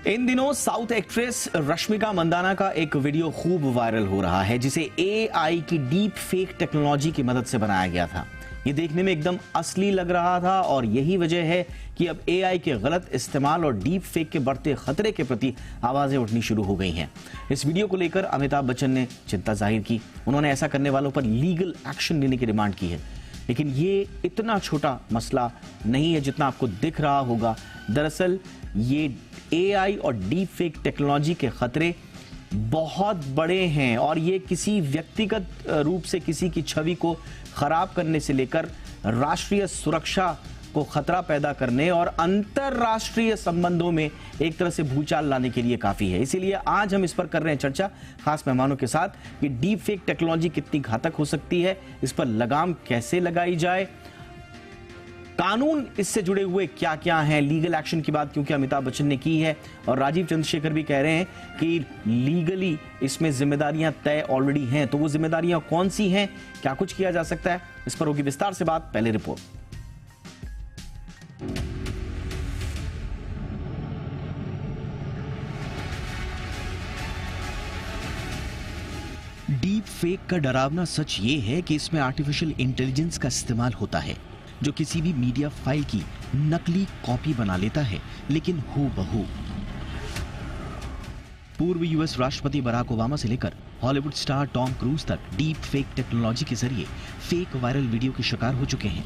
इन दिनों south actress Rashmika Mandanna का एक वीडियो खूब वायरल हो रहा है जिसे एआई की डीप फेक टेक्नोलॉजी की मदद से बनाया गया था। ये देखने में एकदम असली लग रहा था और यही वजह है कि अब एआई के गलत इस्तेमाल और डीप फेक के बढ़ते खतरे के प्रति आवाजें उठनी शुरू हो गई हैं। इस वीडियो को लेकर अमिताभ बच्चन ने चिंता जाहिर की। उन्होंने ऐसा करने वालों पर लीगल एक्शन लेने की डिमांड की है। लेकिन ये इतना छोटा मसला नहीं है जितना आपको दिख रहा होगा। दरअसल ये एआई और डीप फेक टेक्नोलॉजी के खतरे बहुत बड़े हैं और ये किसी व्यक्तिगत रूप से किसी की छवि को खराब करने से लेकर राष्ट्रीय सुरक्षा को खतरा पैदा करने और अंतरराष्ट्रीय संबंधों में एक तरह से भूचाल लाने के लिए काफी है। इसीलिए आज हम इस पर कर रहे हैं चर्चा खास मेहमानों के साथ कि डीप फेक टेक्नोलॉजी कितनी घातक हो सकती है, इस पर लगाम कैसे लगाई जाए, कानून इससे जुड़े हुए क्या क्या हैं, लीगल एक्शन की बात क्योंकि अमिताभ बच्चन ने की है और राजीव चंद्रशेखर भी कह रहे हैं कि लीगली इसमें जिम्मेदारियां तय ऑलरेडी हैं। तो वो जिम्मेदारियां कौन सी हैं, क्या कुछ किया जा सकता है, इस पर होगी विस्तार से बात। पहले रिपोर्ट। डीप फेक का डरावना सच ये है कि इसमें आर्टिफिशियल इंटेलिजेंस का इस्तेमाल होता है जो किसी भी मीडिया फाइल की नकली कॉपी बना लेता है, लेकिन हूबहू। पूर्व यूएस राष्ट्रपति बराक ओबामा से लेकर हॉलीवुड स्टार टॉम क्रूज तक डीप फेक टेक्नोलॉजी के जरिए फेक वायरल वीडियो के शिकार हो चुके हैं।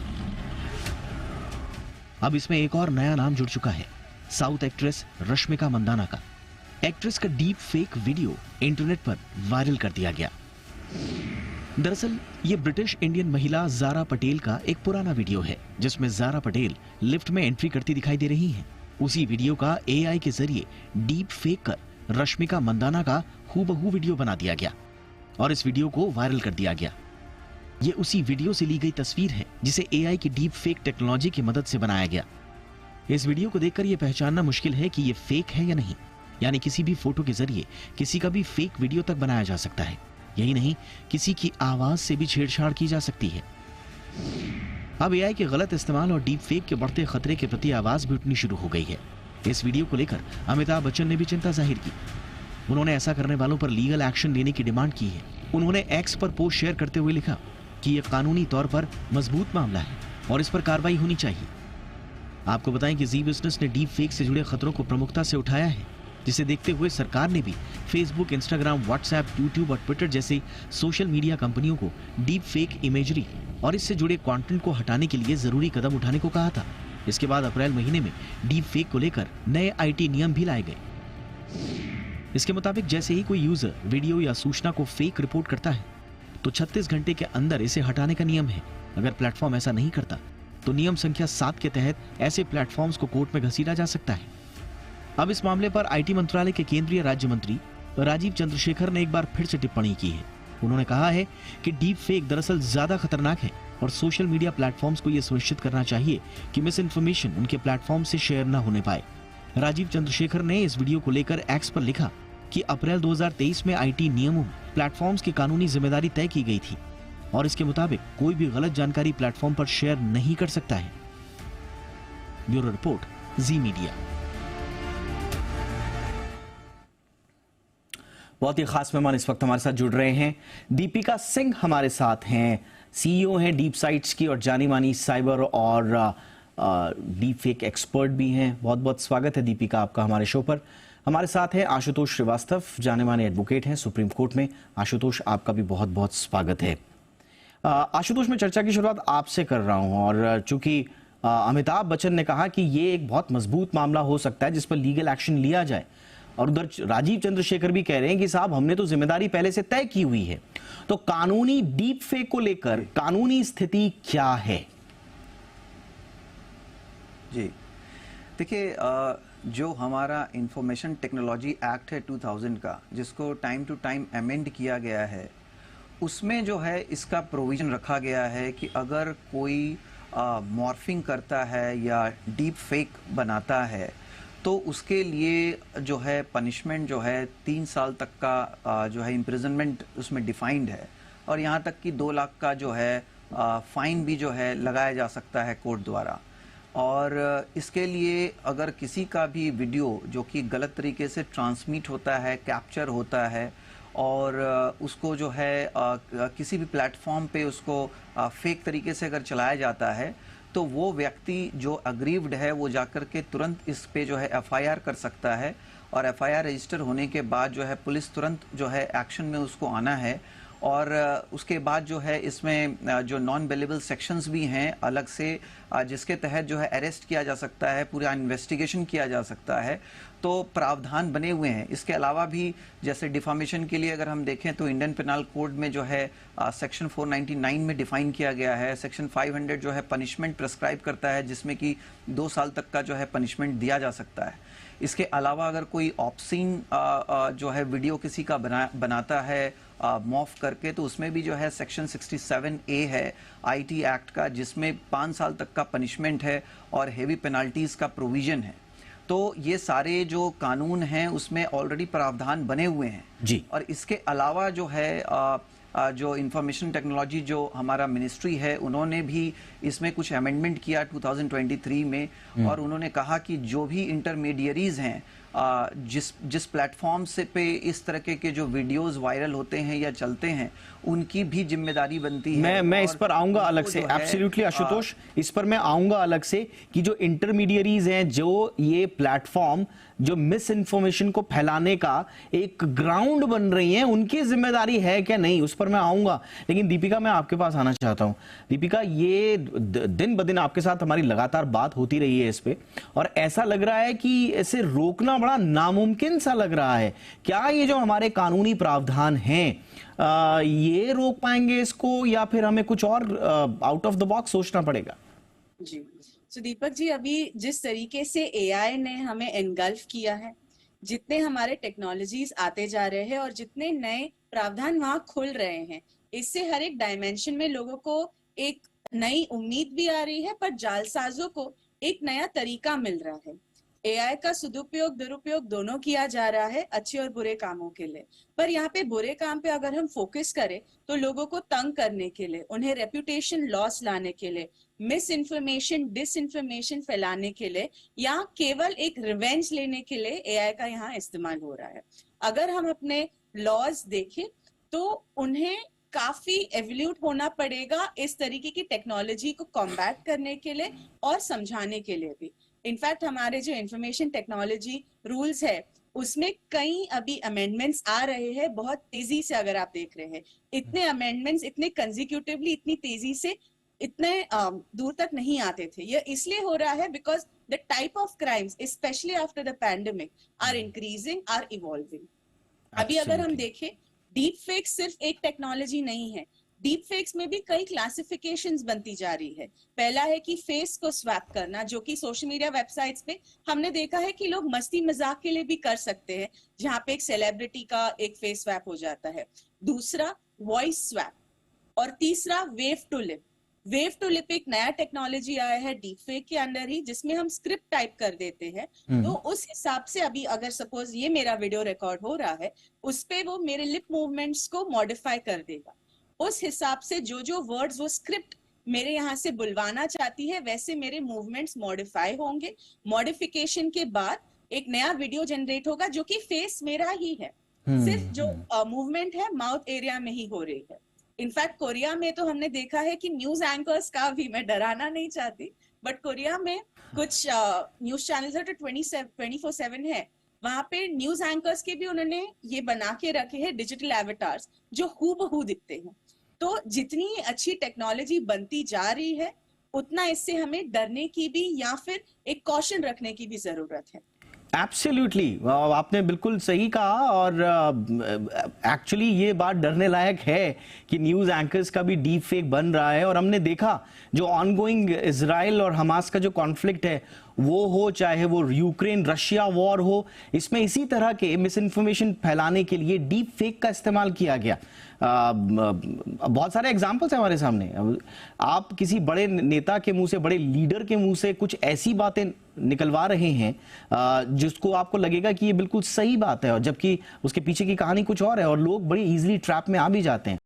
अब इसमें एक और नया नाम जुड़ चुका है, साउथ एक्ट्रेस रश्मिका मंदाना का। एक्ट्रेस का डीप फेक वीडियो इंटरनेट पर वायरल कर दिया गया। दरअसल ये ब्रिटिश इंडियन महिला ज़ारा पटेल का एक पुराना वीडियो है जिसमें ज़ारा पटेल लिफ्ट में एंट्री करती दिखाई दे रही हैं। उसी वीडियो का एआई के जरिए डीप फेक कर रश्मिका मंदाना का हूबहू वीडियो बना दिया गया और इस वीडियो को वायरल कर दिया गया। ये उसी वीडियो से ली गई तस्वीर है जिसे एआई की डीप फेक टेक्नोलॉजी की मदद से बनाया गया। इस वीडियो को देखकर यह पहचानना मुश्किल है कि यह फेक है या नहीं, यानी किसी भी फोटो के जरिए किसी का भी फेक वीडियो तक बनाया जा सकता है। यही नहीं, किसी की आवाज से भी छेड़छाड़ की जा सकती है। अब एआई के गलत इस्तेमाल और डीप फेक के बढ़ते खतरे के प्रति आवाज भी उठनी शुरू हो गई है। इस वीडियो को लेकर अमिताभ बच्चन ने भी चिंता जाहिर की। उन्होंने ऐसा करने वालों पर लीगल एक्शन लेने की डिमांड की है। उन्होंने एक्स पर पोस्ट शेयर करते हुए लिखा कि यह कानूनी तौर पर मजबूत मामला है और इस पर कार्रवाई होनी चाहिए। आपको बताएं कि जी बिजनेस ने डीप फेक से जुड़े खतरों को प्रमुखता से उठाया है, जिसे देखते हुए सरकार ने भी फेसबुक, इंस्टाग्राम, व्हाट्सएप, यूट्यूब और ट्विटर जैसी सोशल मीडिया कंपनियों को डीप फेक इमेजरी और इससे जुड़े कंटेंट को हटाने के लिए जरूरी कदम उठाने को कहा था। इसके बाद अप्रैल महीने में डीप फेक को लेकर नए आईटी नियम भी लाए गए। इसके मुताबिक जैसे ही कोई यूजर वीडियो या सूचना को फेक रिपोर्ट करता है तो 36 घंटे के अंदर इसे हटाने का नियम है। अगर प्लेटफॉर्म ऐसा नहीं करता तो नियम संख्या 7 के तहत ऐसे प्लेटफॉर्म्स को कोर्ट में घसीटा जा सकता है। अब इस मामले पर आईटी मंत्रालय के केंद्रीय राज्य मंत्री राजीव चंद्रशेखर ने एक बार फिर से टिप्पणी की है। उन्होंने कहा है कि डीप फेक दरअसल ज्यादा खतरनाक है और सोशल मीडिया प्लेटफॉर्म्स को यह सुनिश्चित करना चाहिए कि मिस इन्फॉर्मेशन उनके प्लेटफॉर्म से शेयर न होने पाए। राजीव चंद्रशेखर ने इस वीडियो को लेकर एक्स पर लिखा कि अप्रैल 2023 में आईटी नियमों में प्लेटफॉर्म्स की कानूनी जिम्मेदारी तय की गई थी और इसके मुताबिक कोई भी गलत जानकारी प्लेटफॉर्म पर शेयर नहीं कर सकता है। ब्यूरो रिपोर्ट, जी मीडिया। बहुत ही खास मेहमान इस वक्त हमारे साथ जुड़ रहे हैं। दीपिका सिंह हमारे साथ हैं, सीईओ हैं डीप साइट्स की और जानी मानी साइबर और डीप फेक एक्सपर्ट भी हैं। बहुत बहुत स्वागत है दीपिका आपका हमारे शो पर। हमारे साथ हैं आशुतोष श्रीवास्तव, जाने माने एडवोकेट हैं सुप्रीम कोर्ट में। आशुतोष, आपका भी बहुत बहुत स्वागत है। आशुतोष, मैं चर्चा की शुरुआत आपसे कर रहा हूं और चूंकि अमिताभ बच्चन ने कहा कि ये एक बहुत मजबूत मामला हो सकता है जिस पर लीगल एक्शन लिया जाए और उधर राजीव चंद्रशेखर भी कह रहे हैं कि साहब हमने तो जिम्मेदारी पहले से तय की हुई है, तो कानूनी डीप फेक को लेकर कानूनी स्थिति क्या है? जी देखिए, जो हमारा इंफॉर्मेशन टेक्नोलॉजी एक्ट है 2000 का, जिसको टाइम टू टाइम अमेंड किया गया है, उसमें जो है इसका प्रोविजन रखा गया है कि अगर कोई मॉर्फिंग करता है या डीप फेक बनाता है तो उसके लिए जो है पनिशमेंट जो है 3 साल तक का जो है इम्प्रिजनमेंट उसमें डिफाइंड है और यहाँ तक कि 2 लाख का जो है फाइन भी जो है लगाया जा सकता है कोर्ट द्वारा। और इसके लिए अगर किसी का भी वीडियो जो कि गलत तरीके से ट्रांसमिट होता है, कैप्चर होता है और उसको जो है किसी भी प्लेटफॉर्म पे उसको फेक तरीके से अगर चलाया जाता है, तो वो व्यक्ति जो अग्रीव्ड है वो जाकर के तुरंत इस पे जो है एफआईआर कर सकता है और एफआईआर रजिस्टर होने के बाद जो है पुलिस तुरंत जो है एक्शन में उसको आना है। और उसके बाद जो है इसमें जो नॉन बेलेबल सेक्शंस भी हैं अलग से, जिसके तहत जो है अरेस्ट किया जा सकता है, पूरा इन्वेस्टिगेशन किया जा सकता है, तो प्रावधान बने हुए हैं। इसके अलावा भी जैसे डिफामेशन के लिए अगर हम देखें तो इंडियन पेनल कोड में जो है सेक्शन 499 में डिफाइन किया गया है। सेक्शन 500 जो है पनिशमेंट प्रेस्क्राइब करता है जिसमें कि 2 साल तक का जो है पनिशमेंट दिया जा सकता है। इसके अलावा अगर कोई ऑब्सीन जो है वीडियो किसी का बनाता है मॉफ करके, तो उसमें भी जो है सेक्शन 67A है आईटी एक्ट का, जिसमें 5 साल तक का पनिशमेंट है और हेवी पेनाल्टीज का प्रोविजन है। तो ये सारे जो कानून हैं उसमें ऑलरेडी प्रावधान बने हुए हैं जी। और इसके अलावा जो है जो इंफॉर्मेशन टेक्नोलॉजी जो हमारा मिनिस्ट्री है, उन्होंने भी इसमें कुछ अमेंडमेंट किया 2023 में और उन्होंने कहा कि जो भी इंटरमीडियरीज हैं जिस प्लेटफॉर्म से पे इस तरह के जो वीडियोस वायरल होते हैं या चलते हैं, उनकी भी जिम्मेदारी बनती है। मैं इस पर आऊंगा अलग से, एब्सोल्युटली आशुतोष, इस पर मैं आऊंगा अलग से कि जो इंटरमीडियरीज हैं, जो ये प्लेटफॉर्म जो मिस इन्फॉर्मेशन को फैलाने का एक ग्राउंड बन रही हैं, उनकी जिम्मेदारी है क्या नहीं, उस पर मैं आऊंगा। लेकिन दीपिका, मैं आपके पास आना चाहता हूं। दीपिका, ये दिन ब दिन आपके साथ हमारी लगातार बात होती रही है इस पे, और ऐसा लग रहा है कि इसे रोकना बड़ा नामुमकिन सा लग रहा है। क्या ये जो हमारे कानूनी प्रावधान हैं ये रोक पाएंगे इसको, या फिर हमें कुछ और आउट ऑफ द बॉक्स सोचना पड़ेगा? जी, तो दीपक जी, अभी जिस तरीके से एआई ने हमें एनगल्फ किया है, जितने हमारे टेक्नोलॉजीज आते जा रहे हैं और जितने नए प्रावधान वहां खुल रहे हैं, इससे हर एक डायमेंशन में लोगों को एक नई उम्मीद भी आ रही है, पर जालसाजों को एक नया तरीका मिल रहा है। एआई का सदुपयोग दुरुपयोग दोनों किया जा रहा है, अच्छे और बुरे कामों के लिए। पर यहाँ पे बुरे काम पे अगर हम फोकस करें तो लोगों को तंग करने के लिए, उन्हें रेपुटेशन लॉस लाने के लिए, मिस इन्फॉर्मेशन डिसइंफॉर्मेशन फैलाने के लिए, या केवल एक रिवेंज लेने के लिए एआई का यहाँ इस्तेमाल हो रहा है। अगर हम अपने लॉज देखें तो उन्हें काफी एवोल्यूट होना पड़ेगा इस तरीके की टेक्नोलॉजी को कॉम्बैट करने के लिए और समझाने के लिए भी। इनफैक्ट हमारे जो इंफॉर्मेशन टेक्नोलॉजी रूल्स है उसमें कई अभी अमेंडमेंट्स आ रहे हैं बहुत तेजी से। अगर आप देख रहे हैं, इतने अमेंडमेंट्स इतने कंजिक्यूटिवली इतनी तेजी से इतने दूर तक नहीं आते थे। ये इसलिए हो रहा है because the type of crimes specially after the pandemic are increasing, are evolving. अभी अगर हम देखें, डीप फेक सिर्फ एक टेक्नोलॉजी नहीं है, डीप फेक्स में भी कई क्लासिफिकेशंस बनती जा रही है। पहला है कि फेस को स्वैप करना, जो कि सोशल मीडिया वेबसाइट्स पे हमने देखा है कि लोग मस्ती मजाक के लिए भी कर सकते हैं, जहां पे एक सेलिब्रिटी का एक फेस स्वैप हो जाता है। दूसरा वॉइस स्वैप, और तीसरा wave to lip. Wave to lip एक नया टेक्नोलॉजी आया है डीप फेक के अंदर ही, जिसमें हम स्क्रिप्ट टाइप कर देते हैं। तो उस हिसाब से अभी अगर सपोज ये मेरा वीडियो रिकॉर्ड हो रहा है, उस पे वो मेरे लिप मूवमेंट्स को मॉडिफाई कर देगा। उस हिसाब से जो जो वर्ड्स वो स्क्रिप्ट मेरे यहाँ से बुलवाना चाहती है, वैसे मेरे मूवमेंट्स मॉडिफाई होंगे। मॉडिफिकेशन के बाद एक नया वीडियो जनरेट होगा जो कि फेस मेरा ही है, सिर्फ जो मूवमेंट है माउथ एरिया में ही हो रही है। इनफैक्ट कोरिया में तो हमने देखा है कि न्यूज एंकर्स का भी, मैं डराना नहीं चाहती, बट कोरिया में कुछ न्यूज चैनल्स है जो 24/7 है, वहां पे न्यूज एंकर्स के भी उन्होंने ये बना के रखे हैं डिजिटल एवेटार्स जो हूबहू दिखते हैं। तो जितनी अच्छी टेक्नोलॉजी बनती जा रही है, उतना इससे हमें डरने की भी या फिर एक कॉशन रखने की भी जरूरत है। एब्सोल्युटली, आपने बिल्कुल सही कहा। और एक्चुअली ये बात डरने लायक है कि न्यूज़ एंकर्स का भी डीप फेक बन रहा है। और हमने देखा जो ऑनगोइंग इजराइल और हमास का जो कॉन्फ्लिक्ट है वो हो, चाहे वो यूक्रेन रशिया वॉर हो, इसमें इसी तरह के मिस इन्फॉर्मेशन फैलाने के लिए डीप फेक का इस्तेमाल किया गया। बहुत सारे एग्जाम्पल्स हैं हमारे सामने। आप किसी बड़े नेता के मुंह से, बड़े लीडर के मुंह से कुछ ऐसी बातें निकलवा रहे हैं जिसको आपको लगेगा कि ये बिल्कुल सही बात है, और जबकि उसके पीछे की कहानी कुछ और है, और लोग बड़ी इजीली ट्रैप में आ भी जाते हैं।